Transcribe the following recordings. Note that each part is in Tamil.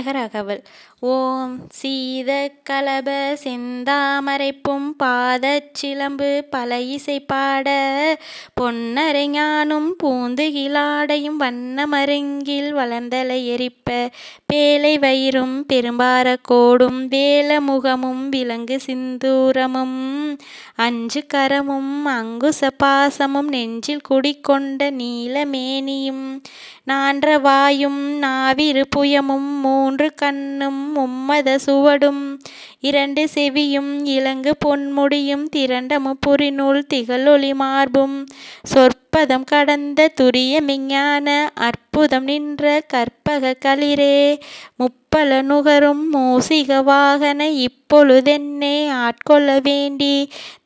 விநாயகர் அகவல். ஓம் சீத கலப செந்தாமரைப்பும் பாதச் சிலம்பு பல இசை பாட பொன்னரை ஞானும் பூந்துகிலாடையும் வண்ண மருங்கில் வளர்ந்தலை எரிப்ப பேழை வயிறும் பெரும்பார கோடும் வேல முகமும் விலங்கு சிந்தூரமும் அஞ்சு கரமும் அங்குச பாசமும் நெஞ்சில் குடிகொண்ட நீல மேனியும் நான்ற வாயும் நாவிரு புயமும் மூன்று கண்ணும் மும்மத சுவடும் இரண்டு செவியும் இலங்கு பொன்முடியும் திரண்டமு புரிநூல் திகழொளி மார்பும் சொற்பதம் கடந்த துரிய மெஞ்ஞான அற்புதம் நின்ற கற்பக களிரே முப்பல நுகரும் மூசிக வாகன இப்பொழுதென்னை ஆட்கொள்ள வேண்டி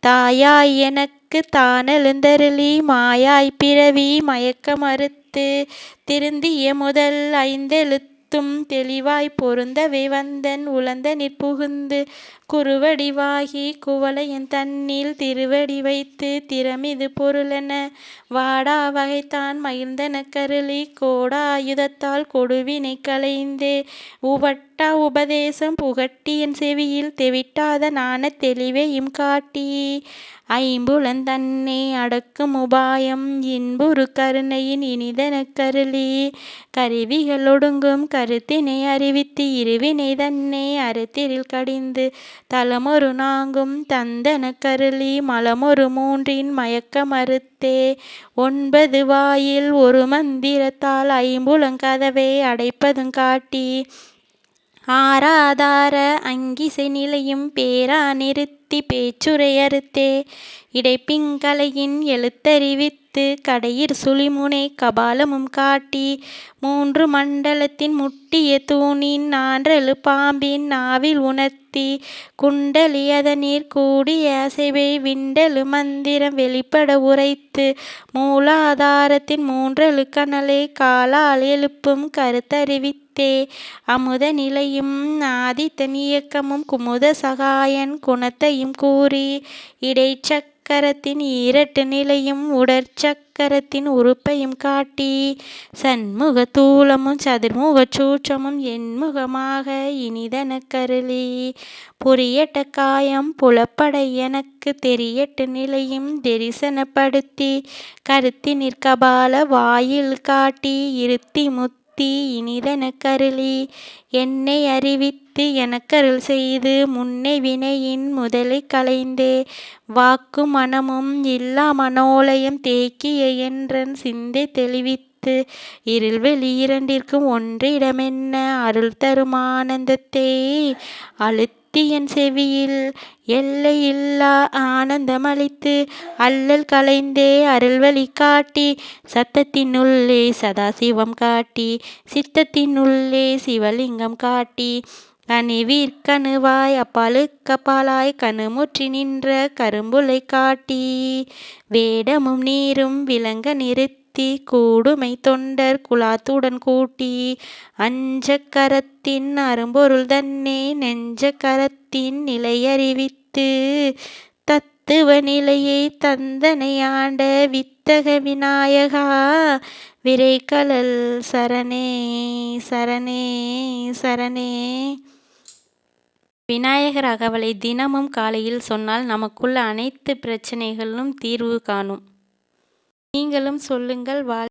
தாயாய் எனக்கு தானெழுந்தருளி மாயாய் பிறவி மயக்க மறுத்து திருந்திய முதல் ஐந்தெழுத்தும் தெளிவாய் பொருந்தவே வந்தன் உளந்தனிற் புகுந்து குருவடிவாகி குவலயன் தன்னில் திருவடி வைத்து திறமிது பொருளென வாடா வகைத்தான் மகிழ்ந்தனக்கருளி கோடாயுதத்தால் கொடுவினை களைந்தே உவட்டா உபதேசம் புகட்டி என் செவியில் தெவிட்டாத ஞான தெளிவையும் காட்டி ஐம்புலன் தன்னை அடக்கும் உபாயம் இன்புறு கருணையின் இனிதனக்கருளி கருவிகள் ஒடுங்கும் கருத்தினை அறிவித்து இருவினை தன்னை அறத்திரில் கடிந்து தலமொரு நான்கும் தந்தனக்கருளி மலமொரு மூன்றின் மயக்க மறுத்தே ஒன்பது வாயில் ஒரு மந்திரத்தால் ஐம்புலன் கதவை அடைப்பதும் காட்டி ஆராதார அங்கிசை நிலையும் பேரா நிறுத்தி பேச்சுரை அறுத்தே இடைப்பிங்கலையின் எழுத்தறிவித்து கடையிற் சுழிமுனை கபாலமும் காட்டி மூன்று மண்டலத்தின் முட்டிய தூணின் நான்றெழு பாம்பின் நாவில் உணர்த்தி குண்டலி அதனிற் கூடிய அசைவை விண்டெழு மந்திரம் வெளிப்பட உரைத்து மூலாதாரத்தின் மூன்றெழு கனலை காலால் எழுப்பும் கருத்தறிவித்தே அமுத நிலையும் ஆதித்தன் இயக்கமும் குமுத சகாயன் குணத்தையும் கூறி இடைச்சக்கரத்தின் இரட்டு நிலையும் உடற்சக்கரத்தின் உறுப்பையும் காட்டி சண்முக தூலமும் சதுர்முக சூட்சமும் எண்முகமாக இனிதனக்கருளி புரியட்ட காயம் புலப்பட எனக்கு தெரியட்டு நிலையும் தரிசனப்படுத்தி கருத்தினிற் கபால வாயில் காட்டி இருத்தி முத்தி இனிதனக்கருளி என்னை அறிவித்து எனக்கருள் செய்து முன்னை வினையின் முதலை களைந்தே வாக்கு மனமும் இல்லா மனோலயம் தேக்கிய என்றன் சிந்தை தெளிவித்து இருள்வெளி இரண்டிற்கும் ஒன்றிடமென்ன அருள் தரும் ஆனந்தத்தை அழுத்தி என் செவியில் எல்லை இல்லா ஆனந்தமளித்து அல்லல் களைந்தே அருள்வழி காட்டி சத்தத்தின் உள்ளே சதாசிவம் காட்டி சித்தத்தின் உள்ளே சிவலிங்கம் காட்டி கனிவிற்கணுவாய் அப்பாலுக்கப்பாலாய் கணுமுற்றி நின்ற கரும்புலை காட்டி வேடமும் நீரும் விளங்க நிறுத்தி கூடுமை தொண்டர் குலாத்துடன் கூட்டி அஞ்சக்கரத்தின் அரும்பொருள் தன்னை நெஞ்சக்கரத்தின் நிலையறிவித்து தத்துவ நிலையை தந்தனை ஆண்ட வித்தக விநாயகா விரைகழல் சரணே சரணே சரணே. விநாயகர் அகவலை தினமும் காலையில் சொன்னால் நமக்குள்ள அனைத்து பிரச்சனைகளும் தீர்வு காணும். நீங்களும் சொல்லுங்கள்.